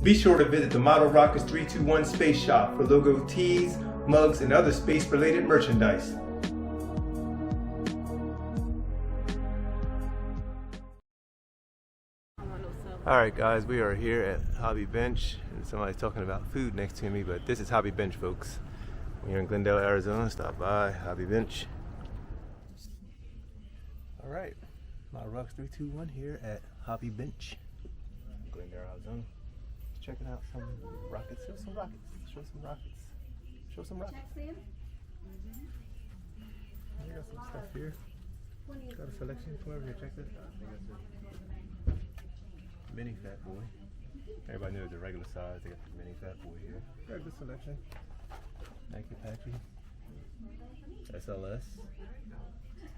Be sure to visit the MODELROCKETS321 Space Shop for logo tees, mugs, and other space-related merchandise. Alright guys, we are here at Hobby Bench. Somebody's talking about food next to me, but this is Hobby Bench, folks. We're in Glendale, Arizona. Stop by Hobby Bench. Alright, MODELROCKETS321 here at Hobby Bench, Glendale, Arizona. Checking out some rockets. Show some rockets. Show some rockets. Show some rockets. I got some stuff here. Got a selection. Come over here, check this out. Mini Fat Boy. Everybody knows the regular size. They got the Mini Fat Boy here. Got a good selection. Nike Patchy. SLS.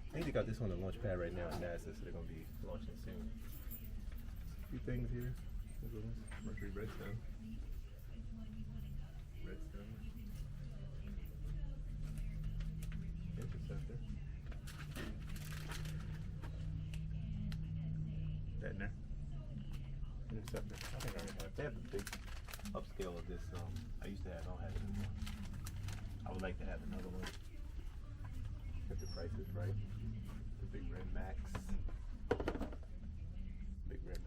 I think they got this on the launch pad right now at NASA, so they're going to be launching soon. A few things here. Mercury Redstone. Interceptor. That in there? Interceptor. I think I already have. They have the big upscale of this. I used to have. I don't have it anymore. I would like to have another one if the price is right. The Big Red Max. Big Red Max.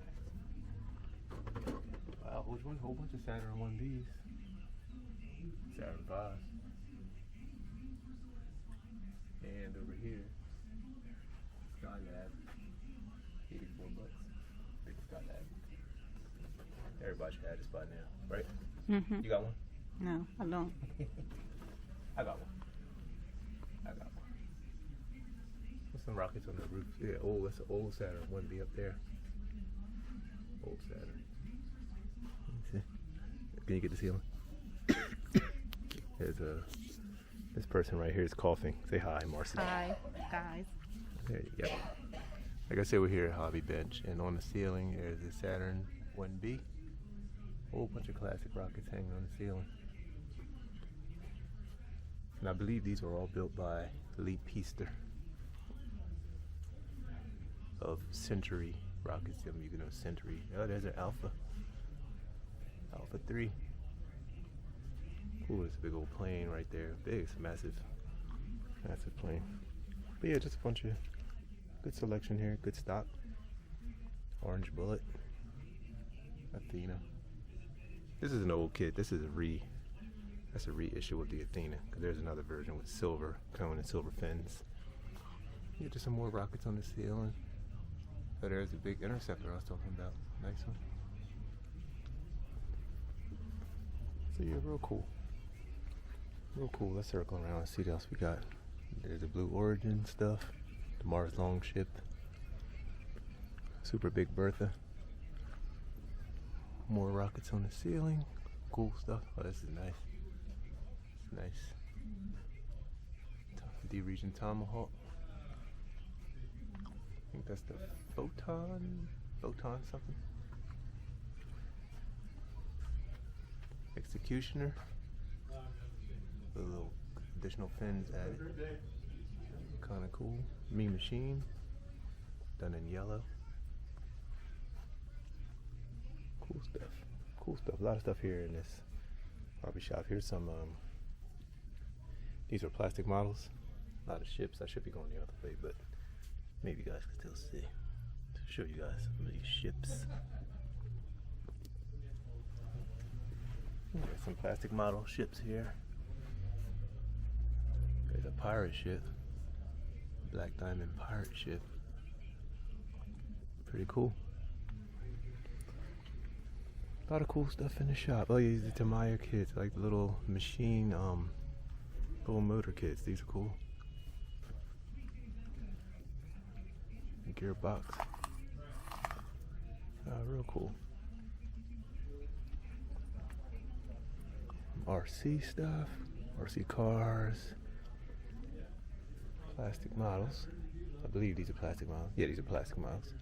Wow, which one? Whole bunch of Saturn 1Bs. Saturn 5s. And over here, Skylab. $84. Big Skylab. Everybody should have this by now, right? Mm-hmm. You got one? No, I don't. I got one. What's some rockets on the roof? Yeah, oh, that's an old Saturn 1B up there. Old Saturn. Can you get the ceiling? There's this person right here is coughing. Say hi, Marcy. Hi, guys. There you go. Like I said, we're here at Hobby Bench, and on the ceiling there's a Saturn 1B. Whole bunch of classic rockets hanging on the ceiling. And I believe these were all built by Lee Peaster of Century Rockets. You know, Century. Oh, there's an Alpha 3. Ooh, there's a big old plane right there. Big, it's a massive plane. But yeah, just a bunch of good selection here, good stock. Orange Bullet, Athena. This is an old kit. This is that's a reissue of the Athena, because there's another version with silver cone and silver fins. Yeah, just some more rockets on the ceiling. Oh, there's the big interceptor I was talking about. Nice one. So yeah, real cool. Real cool. Let's circle around and see what else we got. There's the Blue Origin stuff. The Mars Longship. Super Big Bertha. More rockets on the ceiling. Cool stuff. Oh, this is nice. It's nice. D-Region Tomahawk. I think that's the Photon something. Executioner. The little additional fins added. Kind of cool. Mean Machine. Done in yellow. Cool stuff. Cool stuff. A lot of stuff here in this hobby shop. Here's some. These are plastic models. A lot of ships. I should be going the other way, but maybe you guys can still see. To show you guys some of these ships. There's some plastic model ships here. There's a pirate ship. Black Diamond pirate ship. Pretty cool. A lot of cool stuff in the shop. Oh yeah, these are Tamiya kits, like the little machine, little motor kits. These are cool. Gearbox. Real cool. RC stuff, RC cars, plastic models. I believe these are plastic models. Yeah, these are plastic models.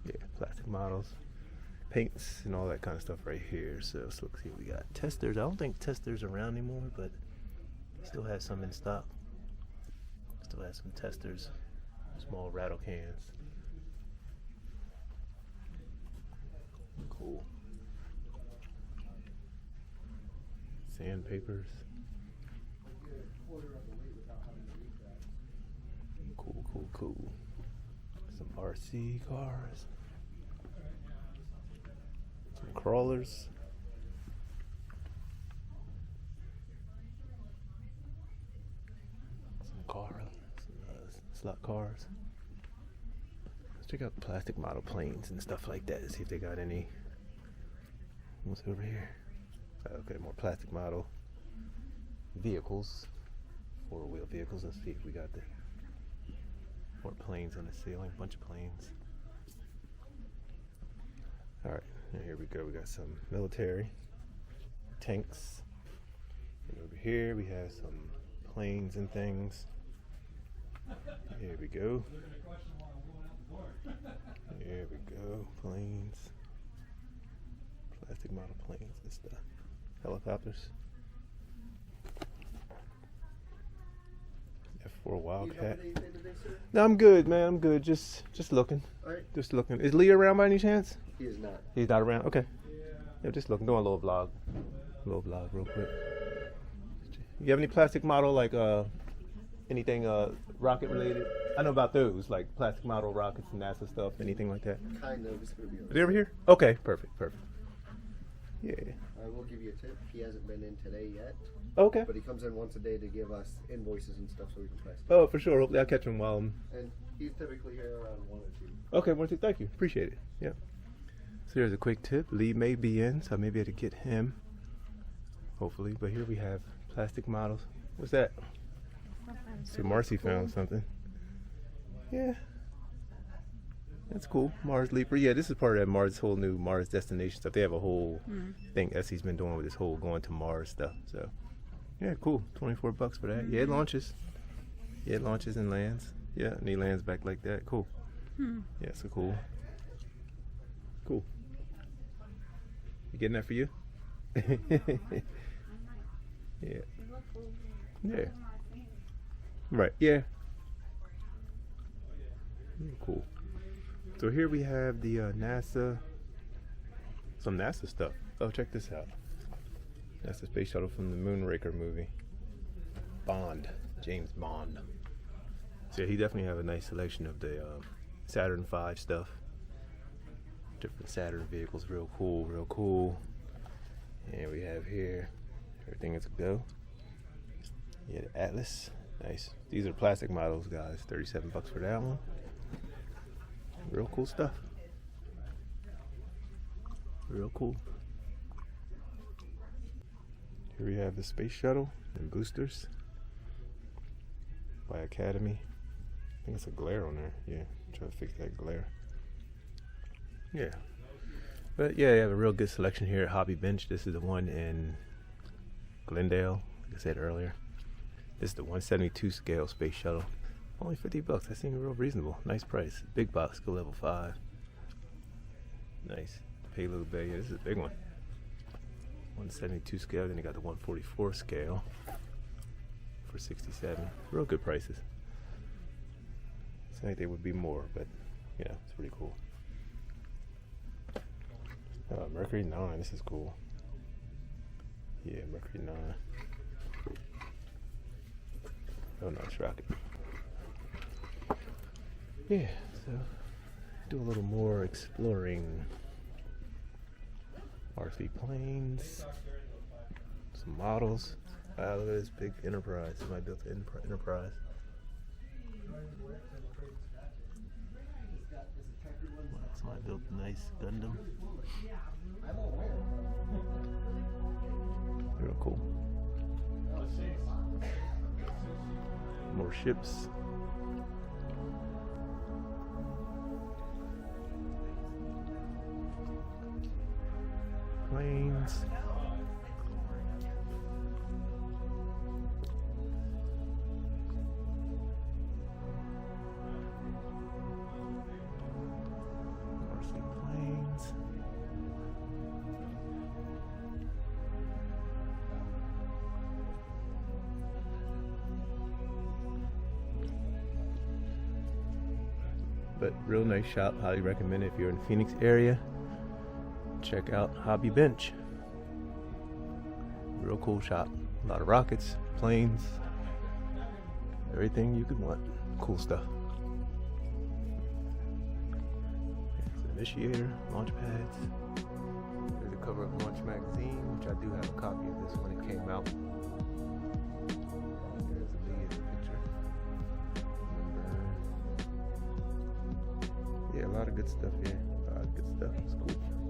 Yeah, plastic models. Paints and all that kind of stuff right here. So let's look, see what we got. Testers. I don't think testers are around anymore, but still has some in stock. Still has some testers. Small rattle cans. Cool. Sandpapers. Cool, cool, cool. Some RC cars. Some crawlers. Some slot cars. Let's check out plastic model planes and stuff like that and see if they got any. What's over here? Okay, more plastic model vehicles, 4-wheel vehicles. Let's see if we got the more planes on the ceiling, bunch of planes. All right, here we go. We got some military tanks, and over here we have some planes and things. Here we go. Here we go. Planes, plastic model planes and stuff. Helicopters. F4 Wildcat. No, I'm good, man. I'm good. Just looking. All right. Just looking. Is Lee around by any chance? He is not. He's not around. Okay. Yeah, just looking. Doing a little vlog. Real quick. You have any plastic model like anything rocket related? I know about those, like plastic model rockets and NASA stuff. Anything like that? Kind of. It's gonna be Are they over here? Okay. Perfect. Yeah. I will give you a tip. He hasn't been in today yet, Okay. but he comes in once a day to give us invoices and stuff so we can price it. Oh, for sure. Hopefully I'll catch him while I'm. And he's typically here around 1 or 2. Okay, 1, 2. Thank you. Appreciate it. Yep. So here's a quick tip. Lee may be in, so I may be able to get him. Hopefully. But here we have plastic models. What's that? So Marcy found something. Yeah. That's cool. Mars Leaper. Yeah, this is part of that Mars, whole new Mars destination stuff. They have a whole thing Essie's been doing with this whole going to Mars stuff. So, yeah, cool. $24 for that. Yeah, it launches. Yeah, it launches and lands. Yeah, and he lands back like that. Cool. Yeah, so cool. Cool. You getting that for you? Yeah. Yeah. Right. Yeah. Cool. So here we have the NASA, some NASA stuff. Oh, check this out. That's the space shuttle from the Moonraker movie. Bond, James Bond. So he definitely have a nice selection of the Saturn V stuff. Different Saturn vehicles, real cool. And we have here, everything is a go. Yeah, the Atlas, nice. These are plastic models, guys. $37 for that one. Real cool stuff. Real cool. Here we have the space shuttle and boosters by Academy. I think it's a glare on there. Yeah, try to fix that glare. Yeah. But yeah, you have a real good selection here at Hobby Bench. This is the one in Glendale, like I said earlier. This is the 172 scale space shuttle. Only $50. That seems real reasonable. Nice price. Big box, go level 5. Nice. Payload bay. Yeah, this is a big one. 172 scale. Then you got the 144 scale for $67. Real good prices. I think they would be more, but yeah, it's pretty cool. Mercury 9. This is cool. Yeah, Mercury 9. Oh, nice rocket. Yeah, so do a little more exploring. RC planes, some models. Wow, look at this big Enterprise. Somebody built the Enterprise. Somebody built a nice Gundam. Real cool. More ships. Planes. RC planes. But real nice shop. Highly recommend it if you're in the Phoenix area. Check out Hobby Bench. Real Real cool shop. A lot of rockets, planes, everything you could want. Cool stuff. Initiator, launch pads. Here's the cover of Launch Magazine, which I do have a copy of this when it came out. There's a picture. Yeah, a lot of good stuff here. A lot of good stuff. It's cool.